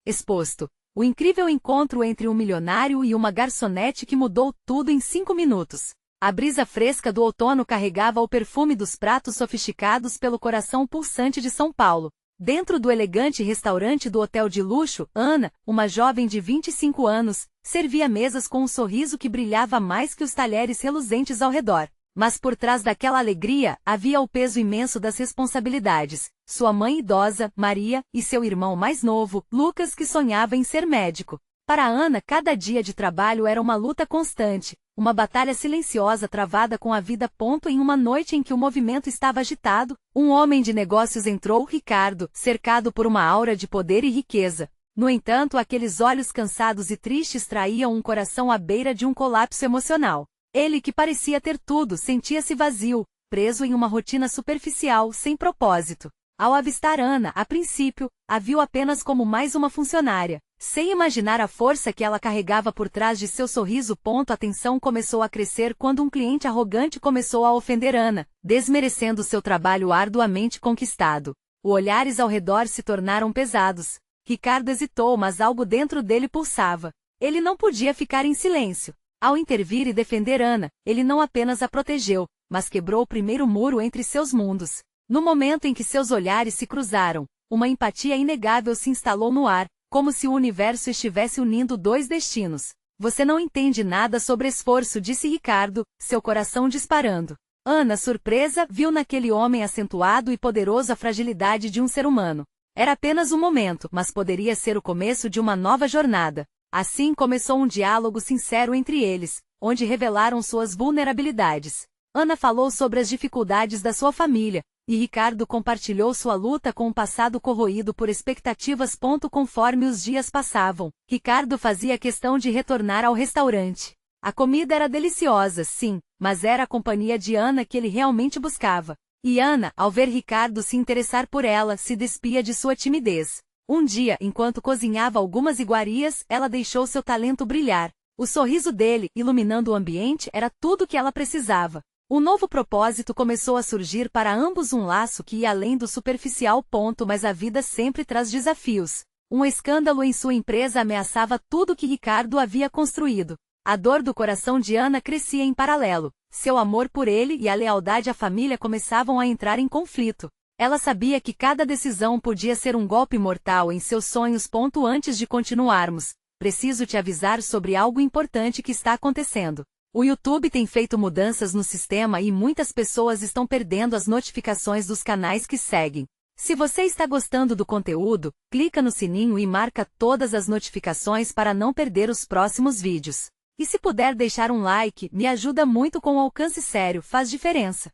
exposto. O incrível encontro entre um milionário e uma garçonete que mudou tudo em 5 minutos. A brisa fresca do outono carregava o perfume dos pratos sofisticados pelo coração pulsante de São Paulo. Dentro do elegante restaurante do hotel de luxo, Ana, uma jovem de 25 anos, servia mesas com um sorriso que brilhava mais que os talheres reluzentes ao redor. Mas por trás daquela alegria, havia o peso imenso das responsabilidades. Sua mãe idosa, Maria, e seu irmão mais novo, Lucas, que sonhava em ser médico. Para Ana, cada dia de trabalho era uma luta constante, uma batalha silenciosa travada com a vida. Em uma noite em que o movimento estava agitado, um homem de negócios entrou, Ricardo, cercado por uma aura de poder e riqueza. No entanto, aqueles olhos cansados e tristes traíam um coração à beira de um colapso emocional. Ele, que parecia ter tudo, sentia-se vazio, preso em uma rotina superficial, sem propósito. Ao avistar Ana, a princípio, a viu apenas como mais uma funcionária, sem imaginar a força que ela carregava por trás de seu sorriso. A tensão começou a crescer quando um cliente arrogante começou a ofender Ana, desmerecendo seu trabalho arduamente conquistado. Os olhares ao redor se tornaram pesados. Ricardo hesitou, mas algo dentro dele pulsava. Ele não podia ficar em silêncio. Ao intervir e defender Ana, ele não apenas a protegeu, mas quebrou o primeiro muro entre seus mundos. No momento em que seus olhares se cruzaram, uma empatia inegável se instalou no ar, como se o universo estivesse unindo dois destinos. Você não entende nada sobre esforço, disse Ricardo, seu coração disparando. Ana, surpresa, viu naquele homem acentuado e poderoso a fragilidade de um ser humano. Era apenas um momento, mas poderia ser o começo de uma nova jornada. Assim começou um diálogo sincero entre eles, onde revelaram suas vulnerabilidades. Ana falou sobre as dificuldades da sua família, e Ricardo compartilhou sua luta com um passado corroído por expectativas. Conforme os dias passavam, Ricardo fazia questão de retornar ao restaurante. A comida era deliciosa, sim, mas era a companhia de Ana que ele realmente buscava. E Ana, ao ver Ricardo se interessar por ela, se despia de sua timidez. Um dia, enquanto cozinhava algumas iguarias, ela deixou seu talento brilhar. O sorriso dele, iluminando o ambiente, era tudo que ela precisava. Um novo propósito começou a surgir para ambos, um laço que ia além do superficial. Mas a vida sempre traz desafios. Um escândalo em sua empresa ameaçava tudo que Ricardo havia construído. A dor do coração de Ana crescia em paralelo. Seu amor por ele e a lealdade à família começavam a entrar em conflito. Ela sabia que cada decisão podia ser um golpe mortal em seus sonhos. Antes de continuarmos, preciso te avisar sobre algo importante que está acontecendo. O YouTube tem feito mudanças no sistema e muitas pessoas estão perdendo as notificações dos canais que seguem. Se você está gostando do conteúdo, clica no sininho e marca todas as notificações para não perder os próximos vídeos. E se puder deixar um like, me ajuda muito. Com o alcance, sério, faz diferença.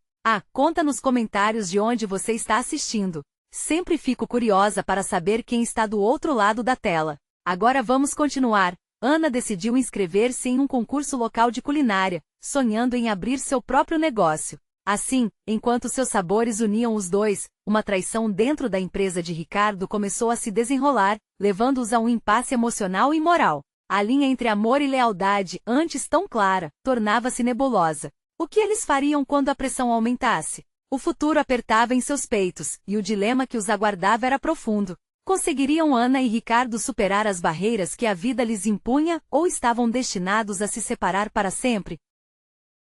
Conta nos comentários de onde você está assistindo. Sempre fico curiosa para saber quem está do outro lado da tela. Agora vamos continuar. Ana decidiu inscrever-se em um concurso local de culinária, sonhando em abrir seu próprio negócio. Assim, enquanto seus sabores uniam os dois, uma traição dentro da empresa de Ricardo começou a se desenrolar, levando-os a um impasse emocional e moral. A linha entre amor e lealdade, antes tão clara, tornava-se nebulosa. O que eles fariam quando a pressão aumentasse? O futuro apertava em seus peitos, e o dilema que os aguardava era profundo. Conseguiriam Ana e Ricardo superar as barreiras que a vida lhes impunha, ou estavam destinados a se separar para sempre?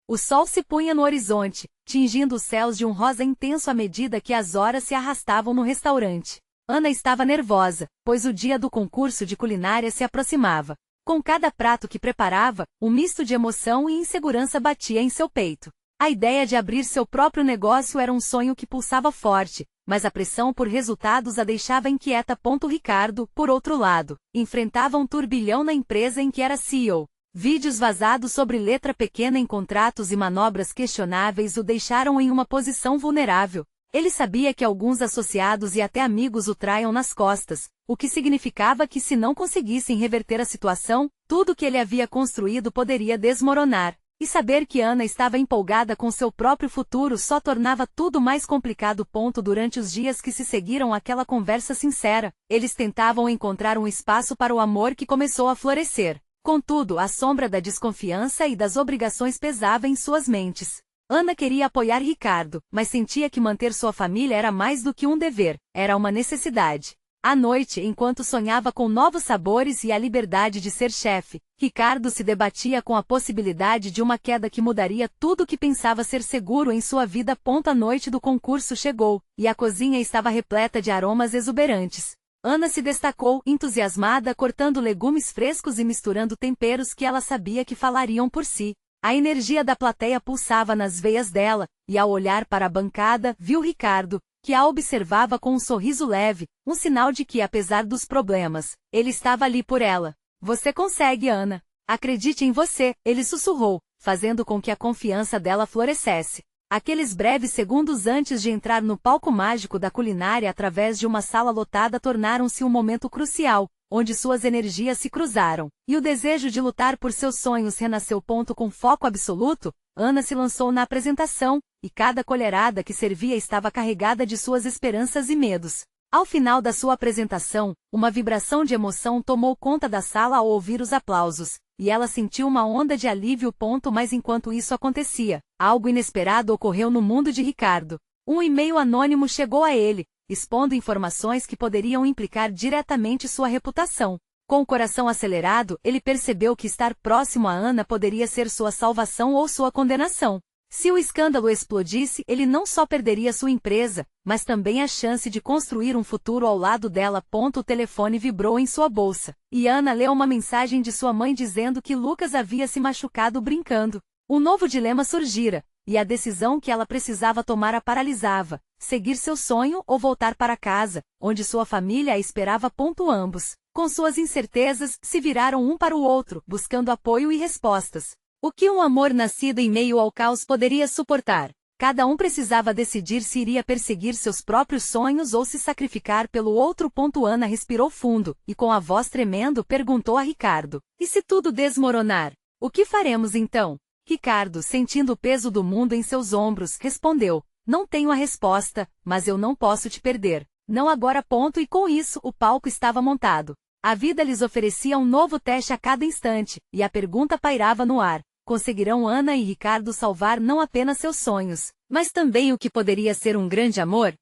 O sol se punha no horizonte, tingindo os céus de um rosa intenso à medida que as horas se arrastavam no restaurante. Ana estava nervosa, pois o dia do concurso de culinária se aproximava. Com cada prato que preparava, um misto de emoção e insegurança batia em seu peito. A ideia de abrir seu próprio negócio era um sonho que pulsava forte, mas a pressão por resultados a deixava inquieta. Ricardo, por outro lado, enfrentava um turbilhão na empresa em que era CEO. Vídeos vazados sobre letra pequena em contratos e manobras questionáveis o deixaram em uma posição vulnerável. Ele sabia que alguns associados e até amigos o traiam nas costas, o que significava que, se não conseguissem reverter a situação, tudo que ele havia construído poderia desmoronar. E saber que Ana estava empolgada com seu próprio futuro só tornava tudo mais complicado. Durante os dias que se seguiram àquela conversa sincera, eles tentavam encontrar um espaço para o amor que começou a florescer. Contudo, a sombra da desconfiança e das obrigações pesava em suas mentes. Ana queria apoiar Ricardo, mas sentia que manter sua família era mais do que um dever, era uma necessidade. À noite, enquanto sonhava com novos sabores e a liberdade de ser chefe, Ricardo se debatia com a possibilidade de uma queda que mudaria tudo o que pensava ser seguro em sua vida. A noite do concurso chegou, e a cozinha estava repleta de aromas exuberantes. Ana se destacou, entusiasmada, cortando legumes frescos e misturando temperos que ela sabia que falariam por si. A energia da plateia pulsava nas veias dela, e ao olhar para a bancada, viu Ricardo, que a observava com um sorriso leve, um sinal de que, apesar dos problemas, ele estava ali por ela. Você consegue, Ana. Acredite em você, ele sussurrou, fazendo com que a confiança dela florescesse. Aqueles breves segundos antes de entrar no palco mágico da culinária através de uma sala lotada tornaram-se um momento crucial, onde suas energias se cruzaram, e o desejo de lutar por seus sonhos renasceu. Com foco absoluto, Ana se lançou na apresentação, e cada colherada que servia estava carregada de suas esperanças e medos. Ao final da sua apresentação, uma vibração de emoção tomou conta da sala ao ouvir os aplausos, e ela sentiu uma onda de alívio. Mas enquanto isso acontecia, algo inesperado ocorreu no mundo de Ricardo. Um e-mail anônimo chegou a ele, expondo informações que poderiam implicar diretamente sua reputação. Com o coração acelerado, ele percebeu que estar próximo a Ana poderia ser sua salvação ou sua condenação. Se o escândalo explodisse, ele não só perderia sua empresa, mas também a chance de construir um futuro ao lado dela. O telefone vibrou em sua bolsa, e Ana leu uma mensagem de sua mãe dizendo que Lucas havia se machucado brincando. Um novo dilema surgira, e a decisão que ela precisava tomar a paralisava: seguir seu sonho ou voltar para casa, onde sua família a esperava. Ambos, com suas incertezas, se viraram um para o outro, buscando apoio e respostas. O que um amor nascido em meio ao caos poderia suportar? Cada um precisava decidir se iria perseguir seus próprios sonhos ou se sacrificar pelo outro. Ana respirou fundo, e com a voz tremendo perguntou a Ricardo: e se tudo desmoronar? O que faremos então? Ricardo, sentindo o peso do mundo em seus ombros, respondeu: não tenho a resposta, mas eu não posso te perder. Não agora. E com isso, o palco estava montado. A vida lhes oferecia um novo teste a cada instante, e a pergunta pairava no ar: conseguirão Ana e Ricardo salvar não apenas seus sonhos, mas também o que poderia ser um grande amor?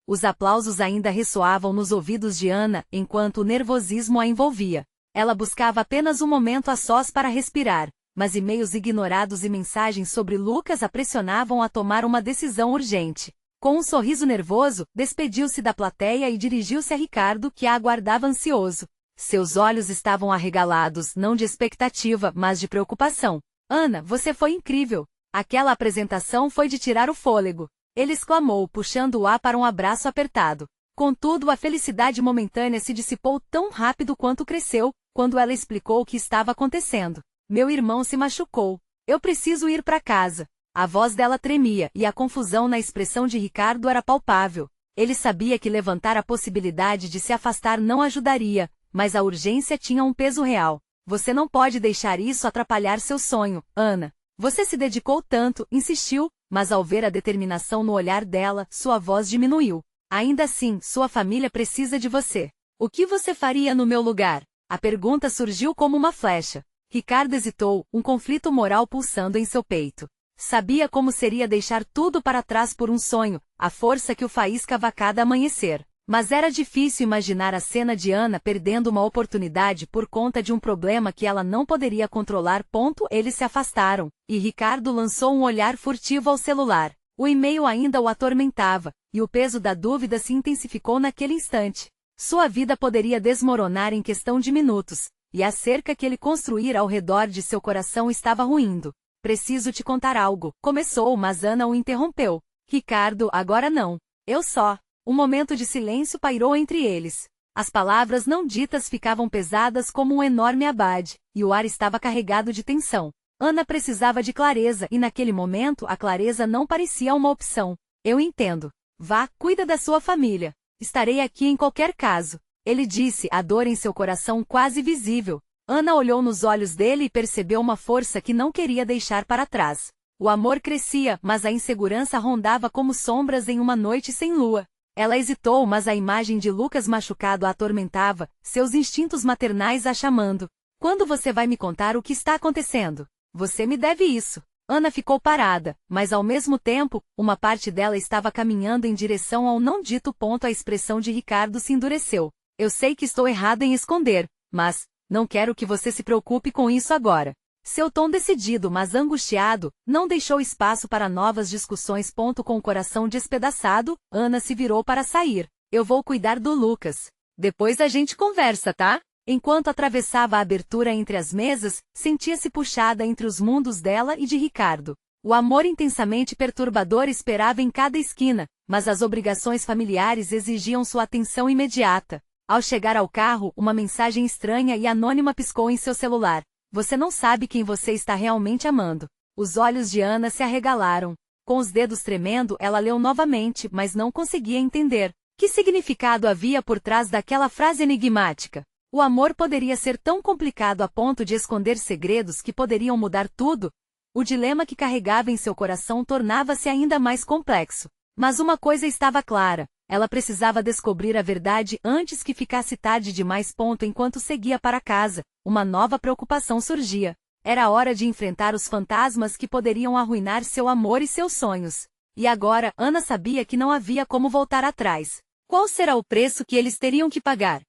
Os aplausos ainda ressoavam nos ouvidos de Ana, enquanto o nervosismo a envolvia. Ela buscava apenas um momento a sós para respirar, mas e-mails ignorados e mensagens sobre Lucas a pressionavam a tomar uma decisão urgente. Com um sorriso nervoso, despediu-se da plateia e dirigiu-se a Ricardo, que a aguardava ansioso. Seus olhos estavam arregalados, não de expectativa, mas de preocupação. Ana, você foi incrível. Aquela apresentação foi de tirar o fôlego. Ele exclamou, puxando o ar para um abraço apertado. Contudo, a felicidade momentânea se dissipou tão rápido quanto cresceu, quando ela explicou o que estava acontecendo. Meu irmão se machucou. Eu preciso ir para casa. A voz dela tremia, e a confusão na expressão de Ricardo era palpável. Ele sabia que levantar a possibilidade de se afastar não ajudaria, mas a urgência tinha um peso real. Você não pode deixar isso atrapalhar seu sonho, Ana. Você se dedicou tanto, insistiu, mas ao ver a determinação no olhar dela, sua voz diminuiu. Ainda assim, sua família precisa de você. O que você faria no meu lugar? A pergunta surgiu como uma flecha. Ricardo hesitou, um conflito moral pulsando em seu peito. Sabia como seria deixar tudo para trás por um sonho, a força que o faíscava a cada amanhecer. Mas era difícil imaginar a cena de Ana perdendo uma oportunidade por conta de um problema que ela não poderia controlar. Eles se afastaram, e Ricardo lançou um olhar furtivo ao celular. O e-mail ainda o atormentava, e o peso da dúvida se intensificou naquele instante. Sua vida poderia desmoronar em questão de minutos, e a cerca que ele construíra ao redor de seu coração estava ruindo. Preciso te contar algo, começou, mas Ana o interrompeu. Ricardo, agora não. Eu só. Um momento de silêncio pairou entre eles. As palavras não ditas ficavam pesadas como um enorme abade, e o ar estava carregado de tensão. Ana precisava de clareza, e naquele momento a clareza não parecia uma opção. Eu entendo. Vá, cuida da sua família. Estarei aqui em qualquer caso. Ele disse, a dor em seu coração quase visível. Ana olhou nos olhos dele e percebeu uma força que não queria deixar para trás. O amor crescia, mas a insegurança rondava como sombras em uma noite sem lua. Ela hesitou, mas a imagem de Lucas machucado a atormentava, seus instintos maternais a chamando. Quando você vai me contar o que está acontecendo? Você me deve isso. Ana ficou parada, mas ao mesmo tempo, uma parte dela estava caminhando em direção ao não dito ponto. A expressão de Ricardo se endureceu. Eu sei que estou errada em esconder, mas não quero que você se preocupe com isso agora. Seu tom decidido, mas angustiado, não deixou espaço para novas discussões. Com o coração despedaçado, Ana se virou para sair. Eu vou cuidar do Lucas. Depois a gente conversa, tá? Enquanto atravessava a abertura entre as mesas, sentia-se puxada entre os mundos dela e de Ricardo. O amor intensamente perturbador esperava em cada esquina, mas as obrigações familiares exigiam sua atenção imediata. Ao chegar ao carro, uma mensagem estranha e anônima piscou em seu celular. Você não sabe quem você está realmente amando. Os olhos de Ana se arregalaram. Com os dedos tremendo, ela leu novamente, mas não conseguia entender. Que significado havia por trás daquela frase enigmática? O amor poderia ser tão complicado a ponto de esconder segredos que poderiam mudar tudo? O dilema que carregava em seu coração tornava-se ainda mais complexo. Mas uma coisa estava clara. Ela precisava descobrir a verdade antes que ficasse tarde demais. Enquanto seguia para casa, uma nova preocupação surgia. Era hora de enfrentar os fantasmas que poderiam arruinar seu amor e seus sonhos. E agora, Ana sabia que não havia como voltar atrás. Qual será o preço que eles teriam que pagar?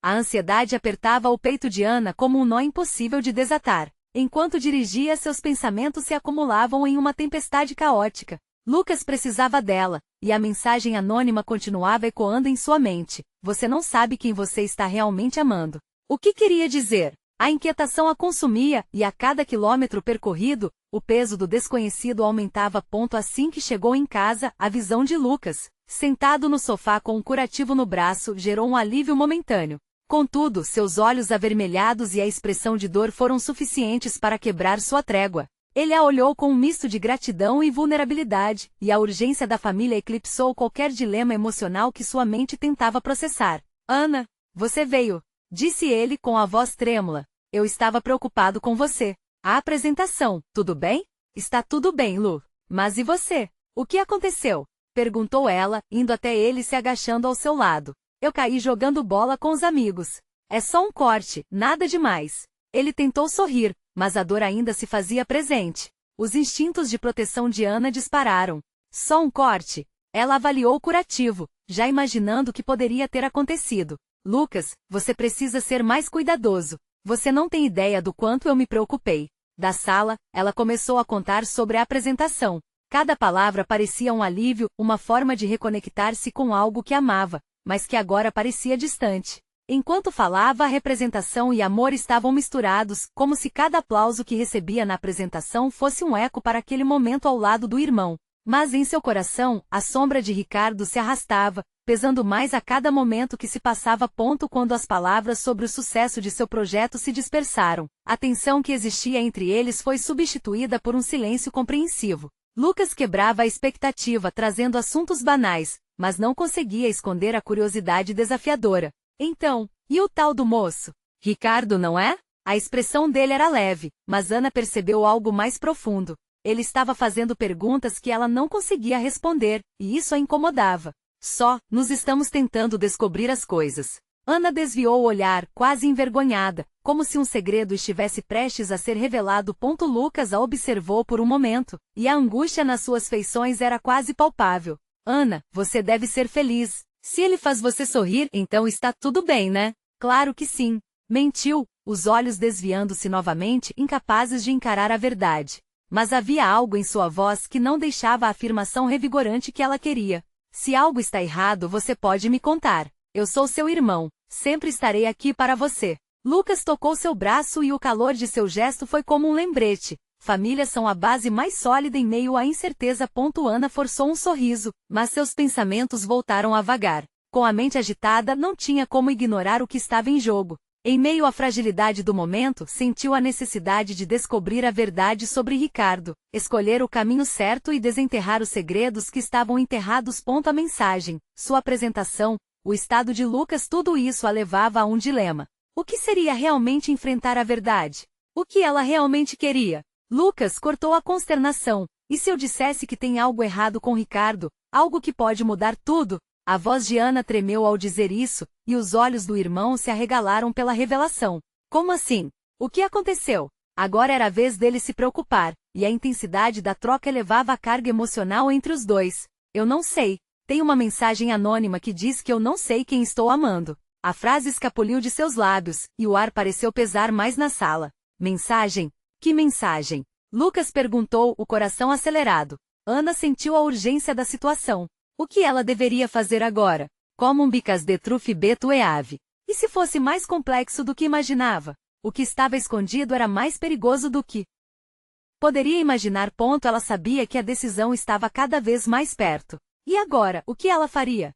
A ansiedade apertava o peito de Ana como um nó impossível de desatar. Enquanto dirigia, seus pensamentos se acumulavam em uma tempestade caótica. Lucas precisava dela, e a mensagem anônima continuava ecoando em sua mente. Você não sabe quem você está realmente amando. O que queria dizer? A inquietação a consumia, e a cada quilômetro percorrido, o peso do desconhecido aumentava. Assim que chegou em casa, a visão de Lucas, sentado no sofá com um curativo no braço, gerou um alívio momentâneo. Contudo, seus olhos avermelhados e a expressão de dor foram suficientes para quebrar sua trégua. Ele a olhou com um misto de gratidão e vulnerabilidade, e a urgência da família eclipsou qualquer dilema emocional que sua mente tentava processar. Ana, você veio, disse ele com a voz trêmula. Eu estava preocupado com você. A apresentação, tudo bem? Está tudo bem, Lu. Mas e você? O que aconteceu? Perguntou ela, indo até ele e se agachando ao seu lado. Eu caí jogando bola com os amigos. É só um corte, nada demais. Ele tentou sorrir, mas a dor ainda se fazia presente. Os instintos de proteção de Ana dispararam. Só um corte? Ela avaliou o curativo, já imaginando o que poderia ter acontecido. Lucas, você precisa ser mais cuidadoso. Você não tem ideia do quanto eu me preocupei. Da sala, ela começou a contar sobre a apresentação. Cada palavra parecia um alívio, uma forma de reconectar-se com algo que amava, mas que agora parecia distante. Enquanto falava, a representação e amor estavam misturados, como se cada aplauso que recebia na apresentação fosse um eco para aquele momento ao lado do irmão. Mas em seu coração, a sombra de Ricardo se arrastava, pesando mais a cada momento que se passava. Quando as palavras sobre o sucesso de seu projeto se dispersaram, a tensão que existia entre eles foi substituída por um silêncio compreensivo. Lucas quebrava a expectativa trazendo assuntos banais, mas não conseguia esconder a curiosidade desafiadora. Então, e o tal do moço? Ricardo, não é? A expressão dele era leve, mas Ana percebeu algo mais profundo. Ele estava fazendo perguntas que ela não conseguia responder, e isso a incomodava. Nos estamos tentando descobrir as coisas. Ana desviou o olhar, quase envergonhada, como se um segredo estivesse prestes a ser revelado. Lucas a observou por um momento, e a angústia nas suas feições era quase palpável. Ana, você deve ser feliz. Se ele faz você sorrir, então está tudo bem, né? Claro que sim. Mentiu, os olhos desviando-se novamente, incapazes de encarar a verdade. Mas havia algo em sua voz que não deixava a afirmação revigorante que ela queria. Se algo está errado, você pode me contar. Eu sou seu irmão. Sempre estarei aqui para você. Lucas tocou seu braço e o calor de seu gesto foi como um lembrete. Famílias são a base mais sólida em meio à incerteza. Ana forçou um sorriso, mas seus pensamentos voltaram a vagar. Com a mente agitada, não tinha como ignorar o que estava em jogo. Em meio à fragilidade do momento, sentiu a necessidade de descobrir a verdade sobre Ricardo, escolher o caminho certo e desenterrar os segredos que estavam enterrados. A mensagem, sua apresentação, o estado de Lucas, tudo isso a levava a um dilema. O que seria realmente enfrentar a verdade? O que ela realmente queria? Lucas cortou a consternação. E se eu dissesse que tem algo errado com Ricardo, algo que pode mudar tudo? A voz de Ana tremeu ao dizer isso, e os olhos do irmão se arregalaram pela revelação. Como assim? O que aconteceu? Agora era a vez dele se preocupar, e a intensidade da troca elevava a carga emocional entre os dois. Eu não sei. Tem uma mensagem anônima que diz que eu não sei quem estou amando. A frase escapuliu de seus lábios, e o ar pareceu pesar mais na sala. Mensagem? Que mensagem? Lucas perguntou, o coração acelerado. Ana sentiu a urgência da situação. O que ela deveria fazer agora? Como um bicas de truffe beto e ave. E se fosse mais complexo do que imaginava? O que estava escondido era mais perigoso do que poderia imaginar. Ela sabia que a decisão estava cada vez mais perto. E agora, o que ela faria?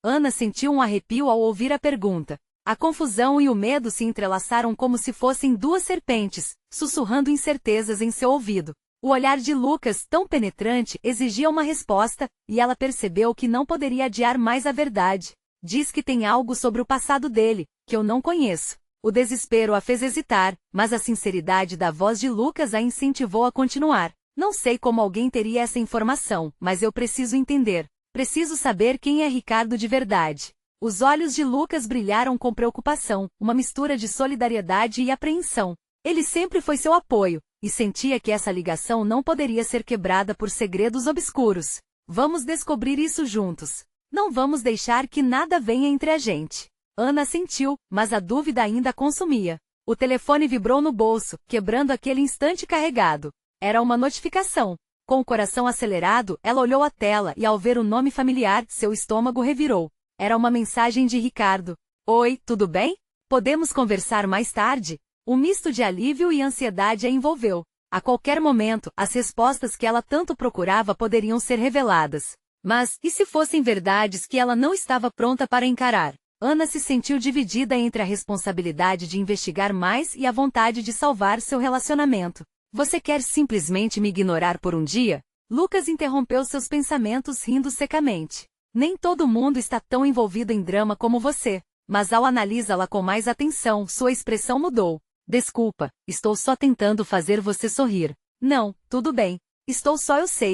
Ana sentiu um arrepio ao ouvir a pergunta. A confusão e o medo se entrelaçaram como se fossem duas serpentes, sussurrando incertezas em seu ouvido. O olhar de Lucas, tão penetrante, exigia uma resposta, e ela percebeu que não poderia adiar mais a verdade. Diz que tem algo sobre o passado dele, que eu não conheço. O desespero a fez hesitar, mas a sinceridade da voz de Lucas a incentivou a continuar. Não sei como alguém teria essa informação, mas eu preciso entender. Preciso saber quem é Ricardo de verdade. Os olhos de Lucas brilharam com preocupação, uma mistura de solidariedade e apreensão. Ele sempre foi seu apoio, e sentia que essa ligação não poderia ser quebrada por segredos obscuros. Vamos descobrir isso juntos. Não vamos deixar que nada venha entre a gente. Ana sentiu, mas a dúvida ainda a consumia. O telefone vibrou no bolso, quebrando aquele instante carregado. Era uma notificação. Com o coração acelerado, ela olhou a tela e ao ver o nome familiar, seu estômago revirou. Era uma mensagem de Ricardo. Oi, tudo bem? Podemos conversar mais tarde? Um misto de alívio e ansiedade a envolveu. A qualquer momento, as respostas que ela tanto procurava poderiam ser reveladas. Mas, e se fossem verdades que ela não estava pronta para encarar? Ana se sentiu dividida entre a responsabilidade de investigar mais e a vontade de salvar seu relacionamento. Você quer simplesmente me ignorar por um dia? Lucas interrompeu seus pensamentos rindo secamente. Nem todo mundo está tão envolvido em drama como você. Mas ao analisá-la com mais atenção, sua expressão mudou. Desculpa, estou só tentando fazer você sorrir. Não, tudo bem.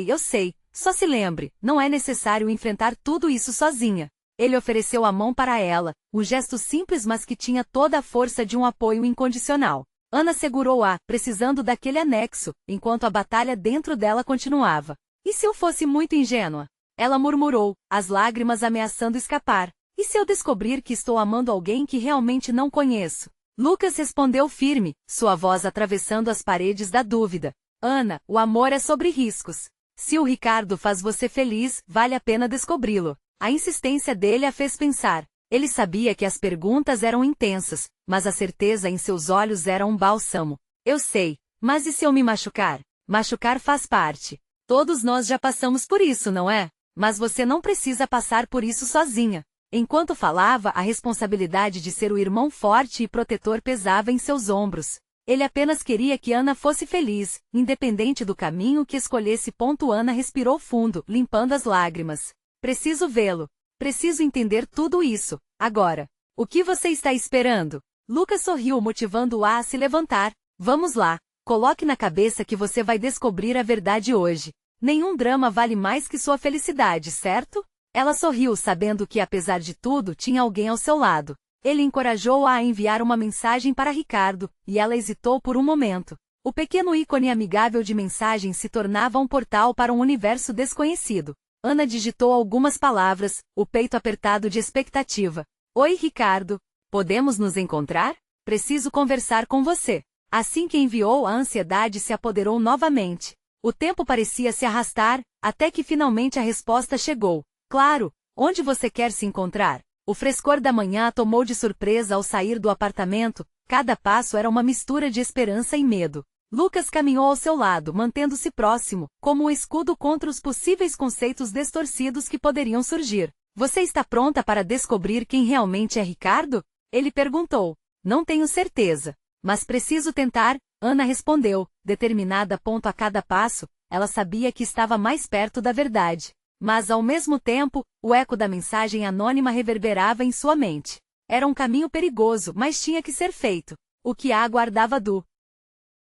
Eu sei. Só se lembre, não é necessário enfrentar tudo isso sozinha. Ele ofereceu a mão para ela, um gesto simples mas que tinha toda a força de um apoio incondicional. Ana segurou-a, precisando daquele anexo, enquanto a batalha dentro dela continuava. E se eu fosse muito ingênua? Ela murmurou, as lágrimas ameaçando escapar. E se eu descobrir que estou amando alguém que realmente não conheço? Lucas respondeu firme, sua voz atravessando as paredes da dúvida. Ana, o amor é sobre riscos. Se o Ricardo faz você feliz, vale a pena descobri-lo. A insistência dele a fez pensar. Ele sabia que as perguntas eram intensas, mas a certeza em seus olhos era um bálsamo. Eu sei, mas e se eu me machucar? Machucar faz parte. Todos nós já passamos por isso, não é? Mas você não precisa passar por isso sozinha. Enquanto falava, a responsabilidade de ser o irmão forte e protetor pesava em seus ombros. Ele apenas queria que Ana fosse feliz, independente do caminho que escolhesse. Ana respirou fundo, limpando as lágrimas. Preciso vê-lo. Preciso entender tudo isso, agora. O que você está esperando? Lucas sorriu, motivando-a a se levantar. Vamos lá. Coloque na cabeça que você vai descobrir a verdade hoje. Nenhum drama vale mais que sua felicidade, certo? Ela sorriu, sabendo que, apesar de tudo, tinha alguém ao seu lado. Ele encorajou-a a enviar uma mensagem para Ricardo, e ela hesitou por um momento. O pequeno ícone amigável de mensagem se tornava um portal para um universo desconhecido. Ana digitou algumas palavras, o peito apertado de expectativa. Oi, Ricardo. Podemos nos encontrar? Preciso conversar com você. Assim que enviou, a ansiedade se apoderou novamente. O tempo parecia se arrastar, até que finalmente a resposta chegou. Claro, onde você quer se encontrar? O frescor da manhã a tomou de surpresa ao sair do apartamento, cada passo era uma mistura de esperança e medo. Lucas caminhou ao seu lado, mantendo-se próximo, como um escudo contra os possíveis conceitos distorcidos que poderiam surgir. Você está pronta para descobrir quem realmente é Ricardo? Ele perguntou. Não tenho certeza. Mas preciso tentar, Ana respondeu, determinada. A cada passo, ela sabia que estava mais perto da verdade. Mas ao mesmo tempo, o eco da mensagem anônima reverberava em sua mente. Era um caminho perigoso, mas tinha que ser feito. O que a aguardava do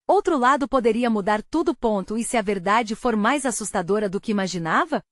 outro lado poderia mudar tudo. E se a verdade for mais assustadora do que imaginava?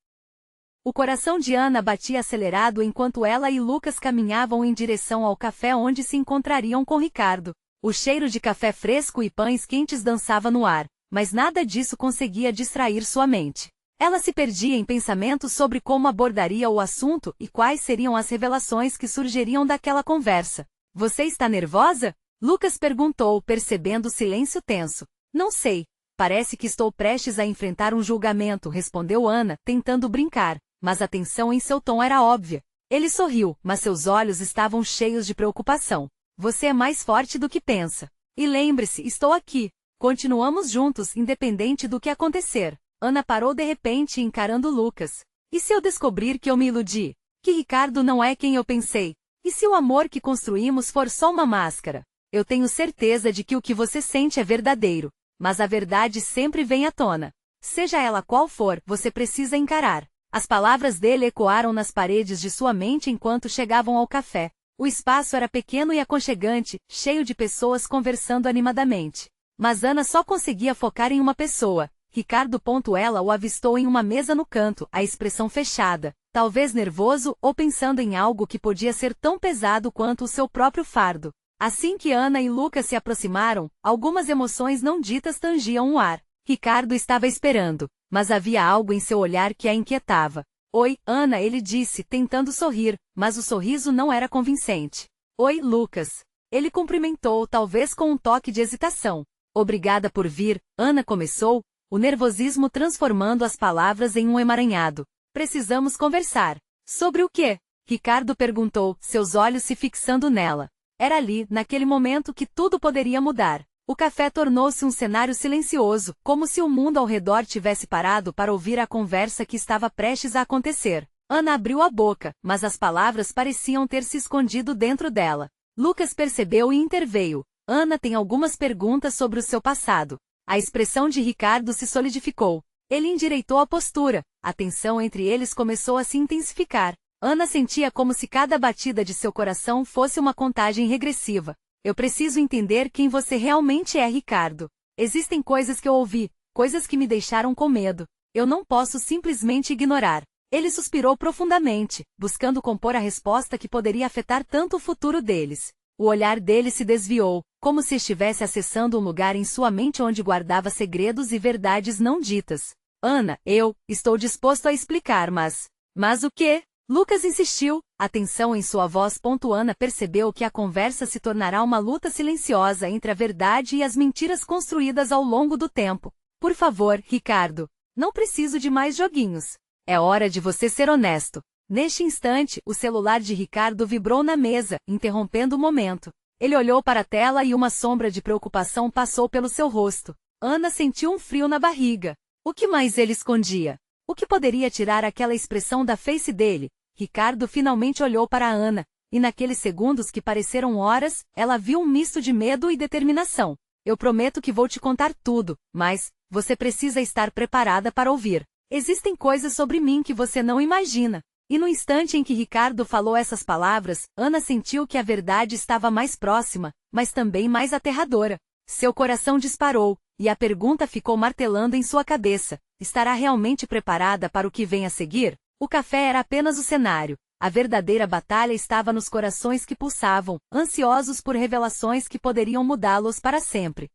O coração de Ana batia acelerado enquanto ela e Lucas caminhavam em direção ao café onde se encontrariam com Ricardo. O cheiro de café fresco e pães quentes dançava no ar. mas nada disso conseguia distrair sua mente. Ela se perdia em pensamentos sobre como abordaria o assunto e quais seriam as revelações que surgiriam daquela conversa. Você está nervosa? Lucas perguntou, percebendo o silêncio tenso. Não sei. Parece que estou prestes a enfrentar um julgamento, respondeu Ana, tentando brincar, mas a tensão em seu tom era óbvia. Ele sorriu, mas seus olhos estavam cheios de preocupação. Você é mais forte do que pensa. E lembre-se, estou aqui. Continuamos juntos, independente do que acontecer. Ana parou de repente, encarando Lucas. E se eu descobrir que eu me iludi? Que Ricardo não é quem eu pensei? E se o amor que construímos for só uma máscara? Eu tenho certeza de que o que você sente é verdadeiro. Mas a verdade sempre vem à tona. Seja ela qual for, você precisa encarar. As palavras dele ecoaram nas paredes de sua mente enquanto chegavam ao café. O espaço era pequeno e aconchegante, cheio de pessoas conversando animadamente. Mas Ana só conseguia focar em uma pessoa. Ricardo. Ela o avistou em uma mesa no canto, a expressão fechada, talvez nervoso ou pensando em algo que podia ser tão pesado quanto o seu próprio fardo. Assim que Ana e Lucas se aproximaram, algumas emoções não ditas tangiam o ar. Ricardo estava esperando, mas havia algo em seu olhar que a inquietava. Oi, Ana, ele disse, tentando sorrir, mas o sorriso não era convincente. Oi, Lucas. Ele cumprimentou, talvez com um toque de hesitação. Obrigada por vir, Ana começou, o nervosismo transformando as palavras em um emaranhado. Precisamos conversar. Sobre o quê? Ricardo perguntou, seus olhos se fixando nela. Era ali, naquele momento, que tudo poderia mudar. O café tornou-se um cenário silencioso, como se o mundo ao redor tivesse parado para ouvir a conversa que estava prestes a acontecer. Ana abriu a boca, mas as palavras pareciam ter se escondido dentro dela. Lucas percebeu e interveio. Ana tem algumas perguntas sobre o seu passado. A expressão de Ricardo se solidificou. Ele endireitou a postura. A tensão entre eles começou a se intensificar. Ana sentia como se cada batida de seu coração fosse uma contagem regressiva. Eu preciso entender quem você realmente é, Ricardo. Existem coisas que eu ouvi, coisas que me deixaram com medo. Eu não posso simplesmente ignorar. Ele suspirou profundamente, buscando compor a resposta que poderia afetar tanto o futuro deles. O olhar dele se desviou, como se estivesse acessando um lugar em sua mente onde guardava segredos e verdades não ditas. Ana, eu estou disposto a explicar, mas... Mas o quê? Lucas insistiu, a tensão em sua voz. Ana percebeu que a conversa se tornará uma luta silenciosa entre a verdade e as mentiras construídas ao longo do tempo. Por favor, Ricardo, não preciso de mais joguinhos. É hora de você ser honesto. Neste instante, o celular de Ricardo vibrou na mesa, interrompendo o momento. Ele olhou para a tela e uma sombra de preocupação passou pelo seu rosto. Ana sentiu um frio na barriga. O que mais ele escondia? O que poderia tirar aquela expressão da face dele? Ricardo finalmente olhou para Ana, e naqueles segundos que pareceram horas, ela viu um misto de medo e determinação. Eu prometo que vou te contar tudo, mas você precisa estar preparada para ouvir. Existem coisas sobre mim que você não imagina. E no instante em que Ricardo falou essas palavras, Ana sentiu que a verdade estava mais próxima, mas também mais aterradora. Seu coração disparou, e a pergunta ficou martelando em sua cabeça. Estará realmente preparada para o que vem a seguir? O café era apenas o cenário. A verdadeira batalha estava nos corações que pulsavam, ansiosos por revelações que poderiam mudá-los para sempre.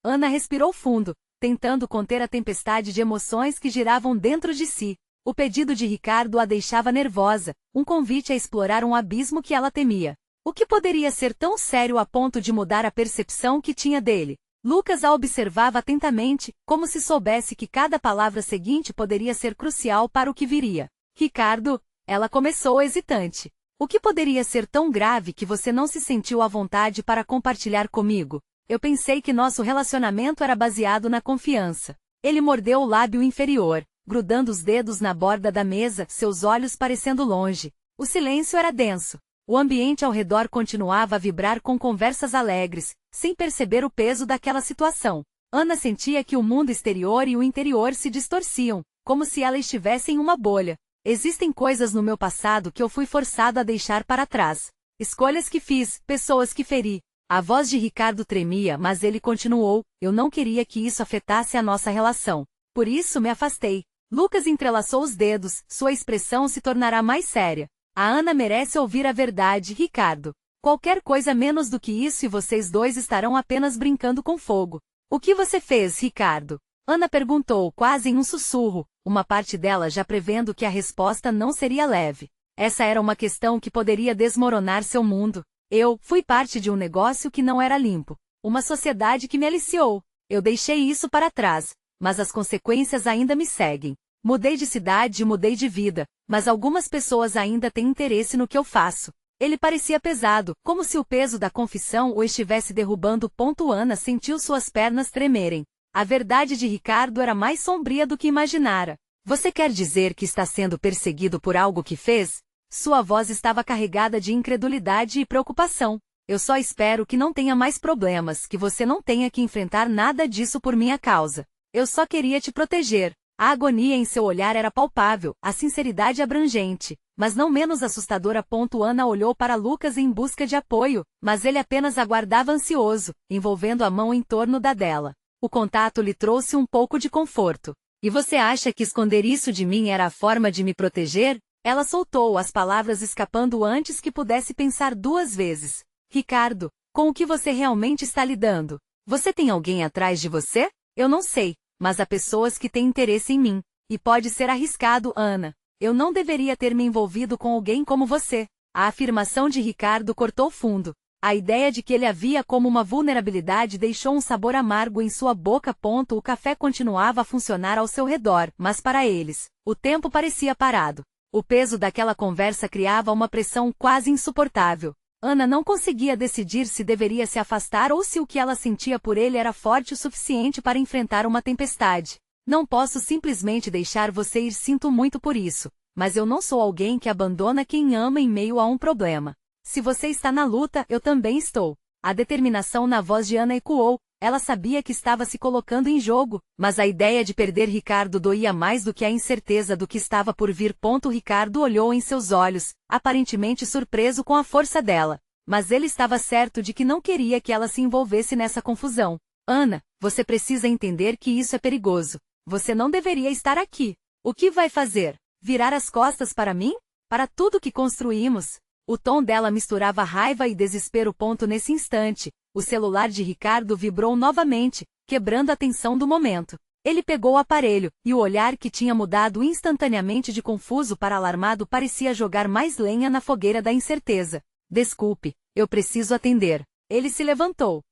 Ana respirou fundo, tentando conter a tempestade de emoções que giravam dentro de si. O pedido de Ricardo a deixava nervosa, um convite a explorar um abismo que ela temia. O que poderia ser tão sério a ponto de mudar a percepção que tinha dele? Lucas a observava atentamente, como se soubesse que cada palavra seguinte poderia ser crucial para o que viria. Ricardo, ela começou hesitante. O que poderia ser tão grave que você não se sentiu à vontade para compartilhar comigo? Eu pensei que nosso relacionamento era baseado na confiança. Ele mordeu o lábio inferior, grudando os dedos na borda da mesa, seus olhos parecendo longe. O silêncio era denso. O ambiente ao redor continuava a vibrar com conversas alegres, sem perceber o peso daquela situação. Ana sentia que o mundo exterior e o interior se distorciam, como se ela estivesse em uma bolha. Existem coisas no meu passado que eu fui forçado a deixar para trás. Escolhas que fiz, pessoas que feri. A voz de Ricardo tremia, mas ele continuou. Eu não queria que isso afetasse a nossa relação. Por isso me afastei. Lucas entrelaçou os dedos, sua expressão se tornará mais séria. A Ana merece ouvir a verdade, Ricardo. Qualquer coisa menos do que isso e vocês dois estarão apenas brincando com fogo. O que você fez, Ricardo? Ana perguntou quase em um sussurro, uma parte dela já prevendo que a resposta não seria leve. Essa era uma questão que poderia desmoronar seu mundo. Eu fui parte de um negócio que não era limpo. Uma sociedade que me aliciou. Eu deixei isso para trás, mas as consequências ainda me seguem. Mudei de cidade e mudei de vida, mas algumas pessoas ainda têm interesse no que eu faço. Ele parecia pesado, como se o peso da confissão o estivesse derrubando. Ana sentiu suas pernas tremerem. A verdade de Ricardo era mais sombria do que imaginara. Você quer dizer que está sendo perseguido por algo que fez? Sua voz estava carregada de incredulidade e preocupação. Eu só espero que não tenha mais problemas, que você não tenha que enfrentar nada disso por minha causa. Eu só queria te proteger. A agonia em seu olhar era palpável, a sinceridade abrangente, mas não menos assustadora. Ana olhou para Lucas em busca de apoio, mas ele apenas aguardava ansioso, envolvendo a mão em torno da dela. O contato lhe trouxe um pouco de conforto. E você acha que esconder isso de mim era a forma de me proteger? Ela soltou as palavras escapando antes que pudesse pensar duas vezes. Ricardo, com o que você realmente está lidando? Você tem alguém atrás de você? Eu não sei. Mas há pessoas que têm interesse em mim. E pode ser arriscado, Ana. Eu não deveria ter me envolvido com alguém como você. A afirmação de Ricardo cortou fundo. A ideia de que ele havia como uma vulnerabilidade deixou um sabor amargo em sua boca. O café continuava a funcionar ao seu redor, mas para eles, o tempo parecia parado. O peso daquela conversa criava uma pressão quase insuportável. Ana não conseguia decidir se deveria se afastar ou se o que ela sentia por ele era forte o suficiente para enfrentar uma tempestade. Não posso simplesmente deixar você ir, sinto muito por isso, mas eu não sou alguém que abandona quem ama em meio a um problema. Se você está na luta, eu também estou. A determinação na voz de Ana ecoou. Ela sabia que estava se colocando em jogo, mas a ideia de perder Ricardo doía mais do que a incerteza do que estava por vir. Ricardo olhou em seus olhos, aparentemente surpreso com a força dela. Mas ele estava certo de que não queria que ela se envolvesse nessa confusão. Ana, você precisa entender que isso é perigoso. Você não deveria estar aqui. O que vai fazer? Virar as costas para mim? Para tudo que construímos? O tom dela misturava raiva e desespero. Nesse instante, o celular de Ricardo vibrou novamente, quebrando a tensão do momento. Ele pegou o aparelho, e o olhar que tinha mudado instantaneamente de confuso para alarmado parecia jogar mais lenha na fogueira da incerteza. Desculpe, eu preciso atender. Ele se levantou.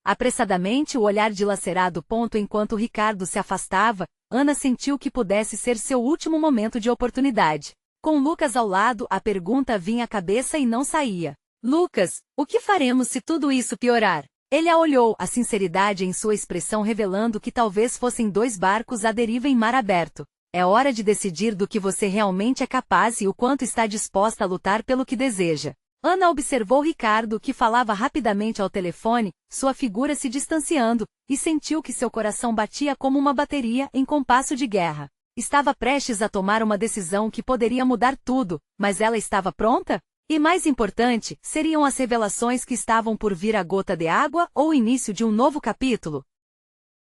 Apressadamente, o olhar dilacerado. Enquanto Ricardo se afastava, Ana sentiu que pudesse ser seu último momento de oportunidade. Com Lucas ao lado, a pergunta vinha à cabeça e não saía. Lucas, o que faremos se tudo isso piorar? Ele a olhou, a sinceridade em sua expressão revelando que talvez fossem dois barcos à deriva em mar aberto. É hora de decidir do que você realmente é capaz e o quanto está disposta a lutar pelo que deseja. Ana observou Ricardo, que falava rapidamente ao telefone, sua figura se distanciando, e sentiu que seu coração batia como uma bateria em compasso de guerra. Estava prestes a tomar uma decisão que poderia mudar tudo, mas ela estava pronta? E mais importante, seriam as revelações que estavam por vir, a gota de água ou o início de um novo capítulo?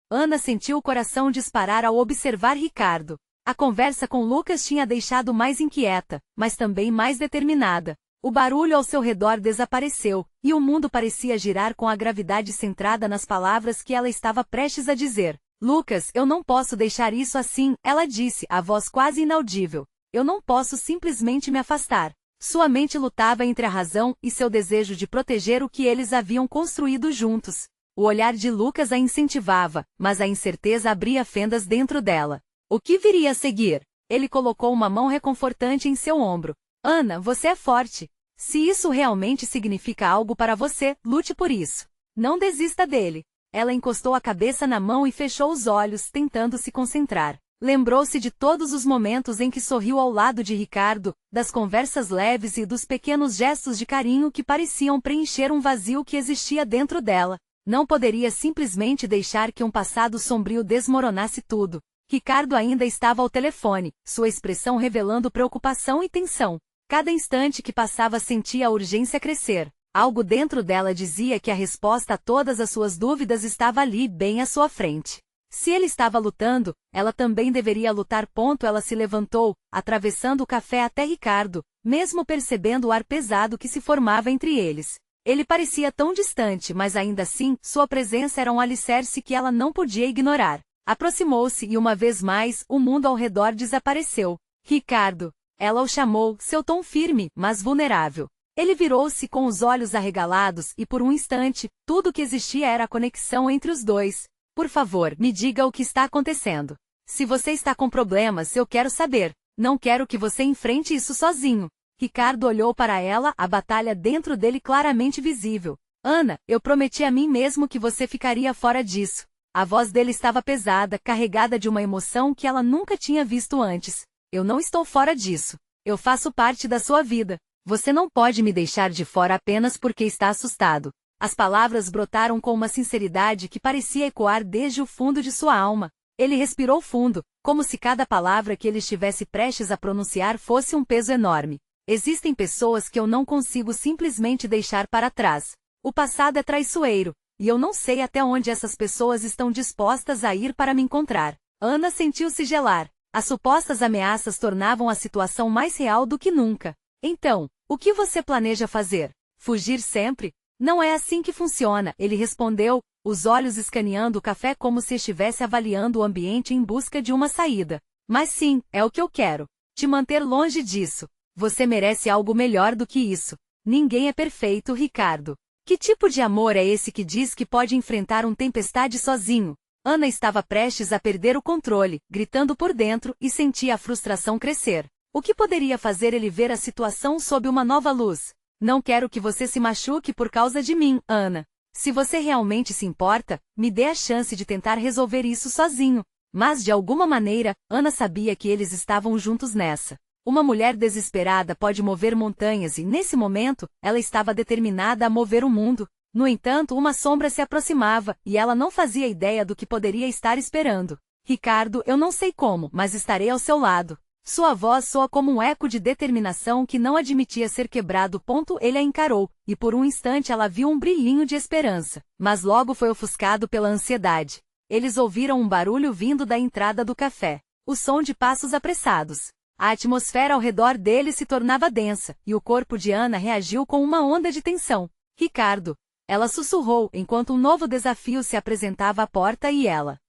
Ana sentiu o coração disparar ao observar Ricardo. A conversa com Lucas tinha deixado mais inquieta, mas também mais determinada. O barulho ao seu redor desapareceu, e o mundo parecia girar com a gravidade centrada nas palavras que ela estava prestes a dizer. Lucas, eu não posso deixar isso assim, ela disse, a voz quase inaudível. Eu não posso simplesmente me afastar. Sua mente lutava entre a razão e seu desejo de proteger o que eles haviam construído juntos. O olhar de Lucas a incentivava, mas a incerteza abria fendas dentro dela. O que viria a seguir? Ele colocou uma mão reconfortante em seu ombro. Ana, você é forte. Se isso realmente significa algo para você, lute por isso. Não desista dele. Ela encostou a cabeça na mão e fechou os olhos, tentando se concentrar. Lembrou-se de todos os momentos em que sorriu ao lado de Ricardo, das conversas leves e dos pequenos gestos de carinho que pareciam preencher um vazio que existia dentro dela. Não poderia simplesmente deixar que um passado sombrio desmoronasse tudo. Ricardo ainda estava ao telefone, sua expressão revelando preocupação e tensão. Cada instante que passava sentia a urgência crescer. Algo dentro dela dizia que a resposta a todas as suas dúvidas estava ali, bem à sua frente. Se ele estava lutando, ela também deveria lutar. Ela se levantou, atravessando o café até Ricardo, mesmo percebendo o ar pesado que se formava entre eles. Ele parecia tão distante, mas ainda assim, sua presença era um alicerce que ela não podia ignorar. Aproximou-se e uma vez mais, o mundo ao redor desapareceu. Ricardo. Ela o chamou, seu tom firme, mas vulnerável. Ele virou-se com os olhos arregalados e por um instante, tudo que existia era a conexão entre os dois. Por favor, me diga o que está acontecendo. Se você está com problemas, eu quero saber. Não quero que você enfrente isso sozinho. Ricardo olhou para ela, a batalha dentro dele claramente visível. Ana, eu prometi a mim mesmo que você ficaria fora disso. A voz dele estava pesada, carregada de uma emoção que ela nunca tinha visto antes. Eu não estou fora disso. Eu faço parte da sua vida. Você não pode me deixar de fora apenas porque está assustado. As palavras brotaram com uma sinceridade que parecia ecoar desde o fundo de sua alma. Ele respirou fundo, como se cada palavra que ele estivesse prestes a pronunciar fosse um peso enorme. Existem pessoas que eu não consigo simplesmente deixar para trás. O passado é traiçoeiro, e eu não sei até onde essas pessoas estão dispostas a ir para me encontrar. Ana sentiu-se gelar. As supostas ameaças tornavam a situação mais real do que nunca. Então, o que você planeja fazer? Fugir sempre? Não é assim que funciona, ele respondeu, os olhos escaneando o café como se estivesse avaliando o ambiente em busca de uma saída. Mas sim, é o que eu quero. Te manter longe disso. Você merece algo melhor do que isso. Ninguém é perfeito, Ricardo. Que tipo de amor é esse que diz que pode enfrentar uma tempestade sozinho? Ana estava prestes a perder o controle, gritando por dentro, e sentia a frustração crescer. O que poderia fazer ele ver a situação sob uma nova luz? Não quero que você se machuque por causa de mim, Ana. Se você realmente se importa, me dê a chance de tentar resolver isso sozinho. Mas de alguma maneira, Ana sabia que eles estavam juntos nessa. Uma mulher desesperada pode mover montanhas e, nesse momento, ela estava determinada a mover o mundo. No entanto, uma sombra se aproximava, e ela não fazia ideia do que poderia estar esperando. Ricardo, eu não sei como, mas estarei ao seu lado. Sua voz soa como um eco de determinação que não admitia ser quebrado. Ele a encarou, e por um instante ela viu um brilhinho de esperança, mas logo foi ofuscado pela ansiedade. Eles ouviram um barulho vindo da entrada do café. O som de passos apressados. A atmosfera ao redor dele se tornava densa, e o corpo de Ana reagiu com uma onda de tensão. Ricardo. Ela sussurrou enquanto um novo desafio se apresentava à porta e ela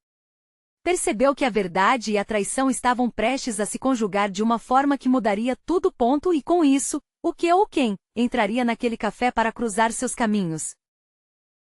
percebeu que a verdade e a traição estavam prestes a se conjugar de uma forma que mudaria tudo. E com isso, o que ou quem entraria naquele café para cruzar seus caminhos?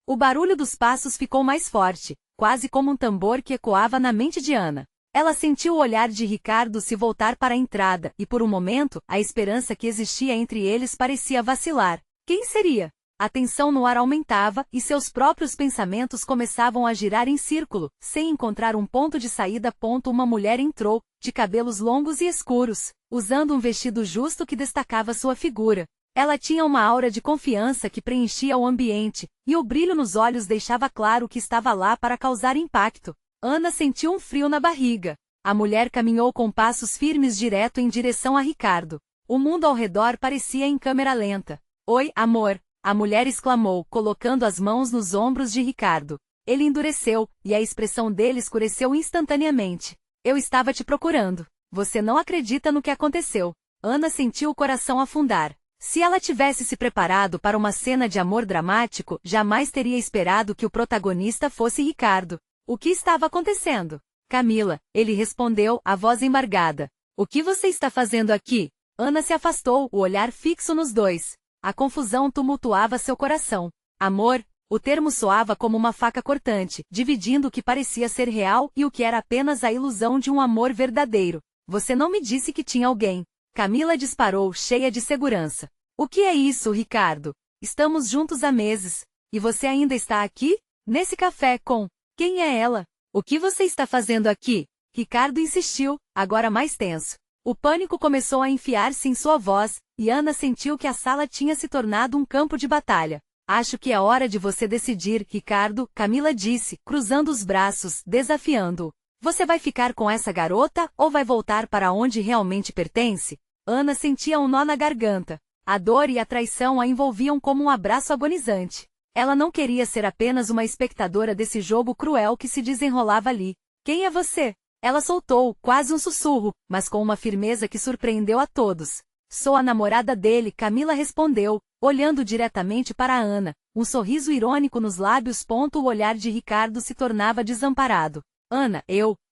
O barulho dos passos ficou mais forte, quase como um tambor que ecoava na mente de Ana. Ela sentiu o olhar de Ricardo se voltar para a entrada, e por um momento, a esperança que existia entre eles parecia vacilar. Quem seria? A tensão no ar aumentava, e seus próprios pensamentos começavam a girar em círculo, sem encontrar um ponto de saída. Uma mulher entrou, de cabelos longos e escuros, usando um vestido justo que destacava sua figura. Ela tinha uma aura de confiança que preenchia o ambiente, e o brilho nos olhos deixava claro que estava lá para causar impacto. Ana sentiu um frio na barriga. A mulher caminhou com passos firmes direto em direção a Ricardo. O mundo ao redor parecia em câmera lenta. Oi, amor. A mulher exclamou, colocando as mãos nos ombros de Ricardo. Ele endureceu, e a expressão dele escureceu instantaneamente. Eu estava te procurando. Você não acredita no que aconteceu. Ana sentiu o coração afundar. Se ela tivesse se preparado para uma cena de amor dramático, jamais teria esperado que o protagonista fosse Ricardo. O que estava acontecendo? Camila, ele respondeu, a voz embargada. O que você está fazendo aqui? Ana se afastou, o olhar fixo nos dois. A confusão tumultuava seu coração. Amor, o termo soava como uma faca cortante, dividindo o que parecia ser real e o que era apenas a ilusão de um amor verdadeiro. Você não me disse que tinha alguém. Camila disparou, cheia de segurança. O que é isso, Ricardo? Estamos juntos há meses. E você ainda está aqui? Nesse café com... Quem é ela? O que você está fazendo aqui? Ricardo insistiu, agora mais tenso. O pânico começou a enfiar-se em sua voz, e Ana sentiu que a sala tinha se tornado um campo de batalha. Acho que é hora de você decidir, Ricardo, Camila disse, cruzando os braços, desafiando-o. Você vai ficar com essa garota, ou vai voltar para onde realmente pertence? Ana sentia um nó na garganta. A dor e a traição a envolviam como um abraço agonizante. Ela não queria ser apenas uma espectadora desse jogo cruel que se desenrolava ali. Quem é você? Ela soltou, quase um sussurro, mas com uma firmeza que surpreendeu a todos. Sou a namorada dele, Camila respondeu, olhando diretamente para Ana, um sorriso irônico nos lábios. O olhar de Ricardo se tornava desamparado. Ana,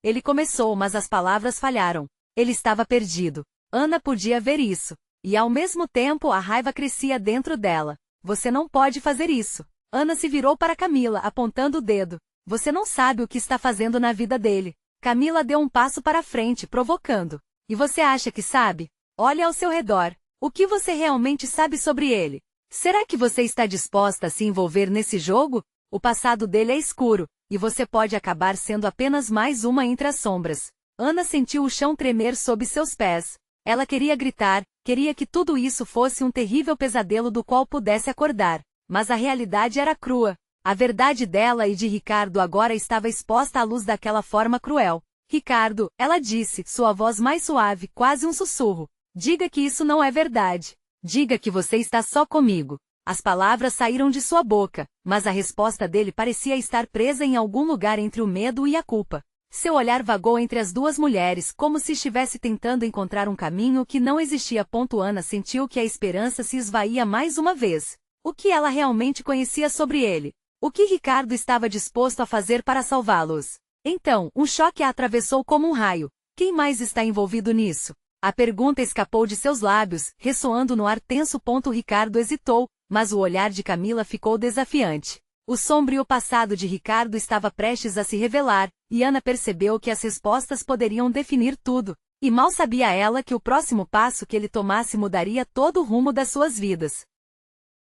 ele começou, mas as palavras falharam. Ele estava perdido. Ana podia ver isso. E ao mesmo tempo a raiva crescia dentro dela. Você não pode fazer isso. Ana se virou para Camila, apontando o dedo. Você não sabe o que está fazendo na vida dele. Camila deu um passo para frente, provocando. E você acha que sabe? Olhe ao seu redor. O que você realmente sabe sobre ele? Será que você está disposta a se envolver nesse jogo? O passado dele é escuro, e você pode acabar sendo apenas mais uma entre as sombras. Ana sentiu o chão tremer sob seus pés. Ela queria gritar, queria que tudo isso fosse um terrível pesadelo do qual pudesse acordar. Mas a realidade era crua. A verdade dela e de Ricardo agora estava exposta à luz daquela forma cruel. Ricardo, ela disse, sua voz mais suave, quase um sussurro. Diga que isso não é verdade. Diga que você está só comigo. As palavras saíram de sua boca, mas a resposta dele parecia estar presa em algum lugar entre o medo e a culpa. Seu olhar vagou entre as duas mulheres, como se estivesse tentando encontrar um caminho que não existia. Ana sentiu que a esperança se esvaía mais uma vez. O que ela realmente conhecia sobre ele? O que Ricardo estava disposto a fazer para salvá-los? Então, um choque a atravessou como um raio. Quem mais está envolvido nisso? A pergunta escapou de seus lábios, ressoando no ar tenso. Ricardo hesitou, mas o olhar de Camila ficou desafiante. O sombrio passado de Ricardo estava prestes a se revelar, e Ana percebeu que as respostas poderiam definir tudo. E mal sabia ela que o próximo passo que ele tomasse mudaria todo o rumo das suas vidas.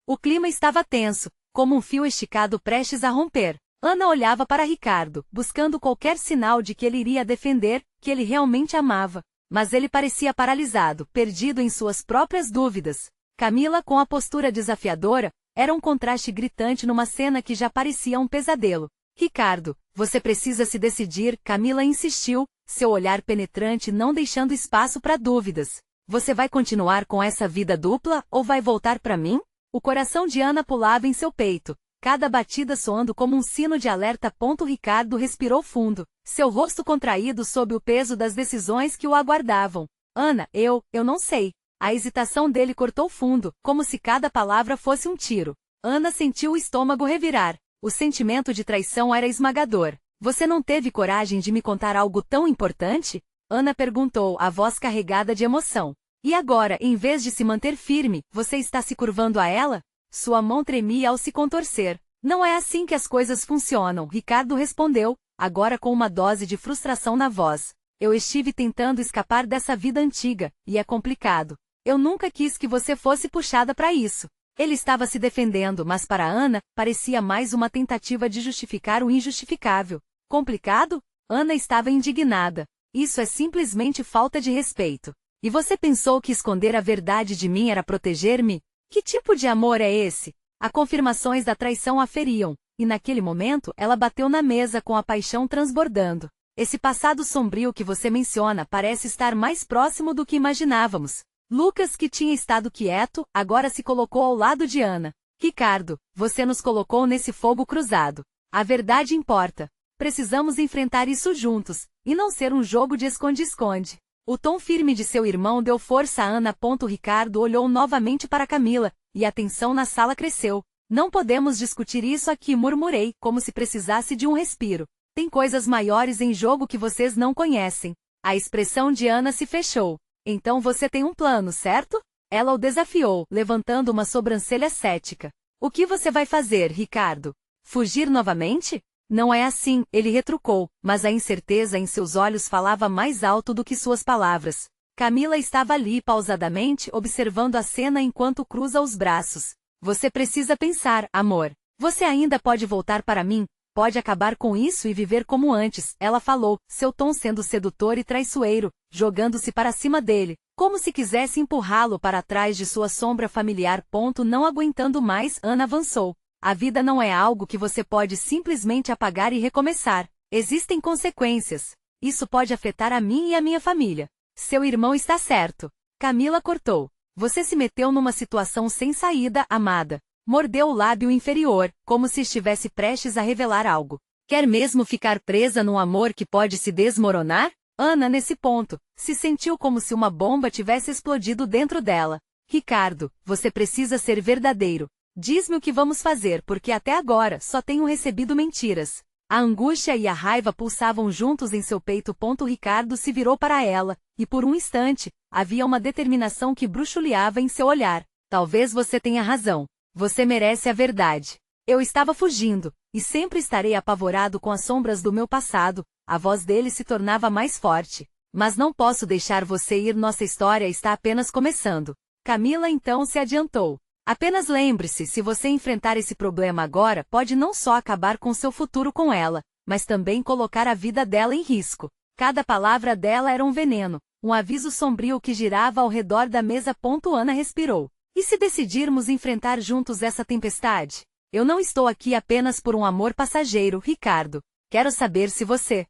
O clima estava tenso, como um fio esticado prestes a romper. Ana olhava para Ricardo, buscando qualquer sinal de que ele iria defender, que ele realmente amava. Mas ele parecia paralisado, perdido em suas próprias dúvidas. Camila, com a postura desafiadora, era um contraste gritante numa cena que já parecia um pesadelo. Ricardo, você precisa se decidir, Camila insistiu, seu olhar penetrante não deixando espaço para dúvidas. Você vai continuar com essa vida dupla, ou vai voltar para mim? O coração de Ana pulava em seu peito, cada batida soando como um sino de alerta. Ricardo respirou fundo, seu rosto contraído sob o peso das decisões que o aguardavam. Ana, eu não sei. A hesitação dele cortou fundo, como se cada palavra fosse um tiro. Ana sentiu o estômago revirar. O sentimento de traição era esmagador. Você não teve coragem de me contar algo tão importante? Ana perguntou, a voz carregada de emoção. E agora, em vez de se manter firme, você está se curvando a ela? Sua mão tremia ao se contorcer. Não é assim que as coisas funcionam, Ricardo respondeu, agora com uma dose de frustração na voz. Eu estive tentando escapar dessa vida antiga, e é complicado. Eu nunca quis que você fosse puxada para isso. Ele estava se defendendo, mas para Ana, parecia mais uma tentativa de justificar o injustificável. Complicado? Ana estava indignada. Isso é simplesmente falta de respeito. E você pensou que esconder a verdade de mim era proteger-me? Que tipo de amor é esse? As confirmações da traição a feriam, e naquele momento ela bateu na mesa com a paixão transbordando. Esse passado sombrio que você menciona parece estar mais próximo do que imaginávamos. Lucas, que tinha estado quieto, agora se colocou ao lado de Ana. Ricardo, você nos colocou nesse fogo cruzado. A verdade importa. Precisamos enfrentar isso juntos, e não ser um jogo de esconde-esconde. O tom firme de seu irmão deu força a Ana. Ricardo olhou novamente para Camila, e a tensão na sala cresceu. Não podemos discutir isso aqui, murmurei, como se precisasse de um respiro. Tem coisas maiores em jogo que vocês não conhecem. A expressão de Ana se fechou. Então você tem um plano, certo? Ela o desafiou, levantando uma sobrancelha cética. O que você vai fazer, Ricardo? Fugir novamente? Não é assim, ele retrucou, mas a incerteza em seus olhos falava mais alto do que suas palavras. Camila estava ali pausadamente observando a cena enquanto cruza os braços. Você precisa pensar, amor. Você ainda pode voltar para mim, pode acabar com isso e viver como antes, ela falou, seu tom sendo sedutor e traiçoeiro, jogando-se para cima dele, como se quisesse empurrá-lo para trás de sua sombra familiar. Não aguentando mais, Ana avançou. A vida não é algo que você pode simplesmente apagar e recomeçar. Existem consequências. Isso pode afetar a mim e a minha família. Seu irmão está certo. Camila cortou. Você se meteu numa situação sem saída, amada. Mordeu o lábio inferior, como se estivesse prestes a revelar algo. Quer mesmo ficar presa num amor que pode se desmoronar? Ana, nesse ponto, se sentiu como se uma bomba tivesse explodido dentro dela. Ricardo, você precisa ser verdadeiro. Diz-me o que vamos fazer, porque até agora só tenho recebido mentiras. A angústia e a raiva pulsavam juntos em seu peito. Ricardo se virou para ela, e por um instante, havia uma determinação que bruxuleava em seu olhar. Talvez você tenha razão. Você merece a verdade. Eu estava fugindo, e sempre estarei apavorado com as sombras do meu passado. A voz dele se tornava mais forte. Mas não posso deixar você ir, nossa história está apenas começando. Camila então se adiantou. Apenas lembre-se, se você enfrentar esse problema agora, pode não só acabar com seu futuro com ela, mas também colocar a vida dela em risco. Cada palavra dela era um veneno, um aviso sombrio que girava ao redor da mesa. Ana respirou. E se decidirmos enfrentar juntos essa tempestade? Eu não estou aqui apenas por um amor passageiro, Ricardo. Quero saber se você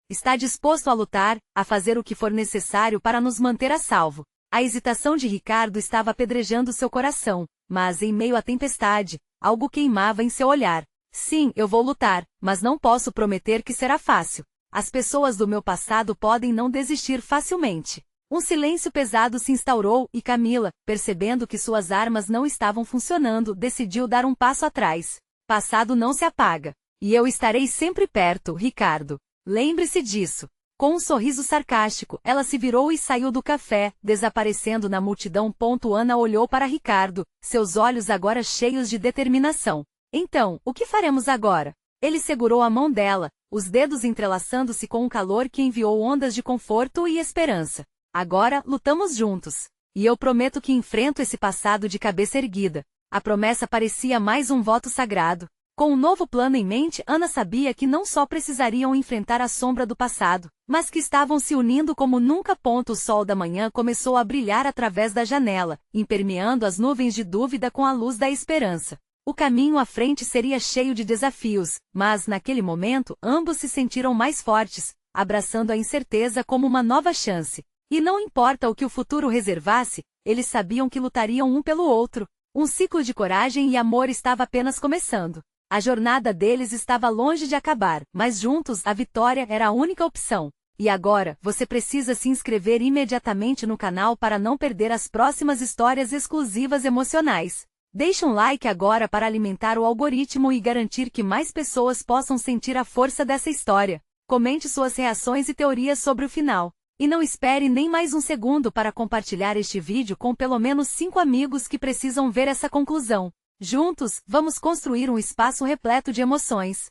está disposto a lutar, a fazer o que for necessário para nos manter a salvo. A hesitação de Ricardo estava apedrejando seu coração, mas em meio à tempestade, algo queimava em seu olhar. Sim, eu vou lutar, mas não posso prometer que será fácil. As pessoas do meu passado podem não desistir facilmente. Um silêncio pesado se instaurou e Camila, percebendo que suas armas não estavam funcionando, decidiu dar um passo atrás. Passado não se apaga. E eu estarei sempre perto, Ricardo. Lembre-se disso. Com um sorriso sarcástico, ela se virou e saiu do café, desaparecendo na multidão. Ana olhou para Ricardo, seus olhos agora cheios de determinação. Então, o que faremos agora? Ele segurou a mão dela, os dedos entrelaçando-se com um calor que enviou ondas de conforto e esperança. Agora, lutamos juntos. E eu prometo que enfrento esse passado de cabeça erguida. A promessa parecia mais um voto sagrado. Com um novo plano em mente, Ana sabia que não só precisariam enfrentar a sombra do passado, mas que estavam se unindo como nunca. O sol da manhã começou a brilhar através da janela, impermeando as nuvens de dúvida com a luz da esperança. O caminho à frente seria cheio de desafios, mas naquele momento ambos se sentiram mais fortes, abraçando a incerteza como uma nova chance. E não importa o que o futuro reservasse, eles sabiam que lutariam um pelo outro. Um ciclo de coragem e amor estava apenas começando. A jornada deles estava longe de acabar, mas juntos a vitória era a única opção. E agora, você precisa se inscrever imediatamente no canal para não perder as próximas histórias exclusivas emocionais. Deixe um like agora para alimentar o algoritmo e garantir que mais pessoas possam sentir a força dessa história. Comente suas reações e teorias sobre o final. E não espere nem mais um segundo para compartilhar este vídeo com pelo menos 5 amigos que precisam ver essa conclusão. Juntos, vamos construir um espaço repleto de emoções.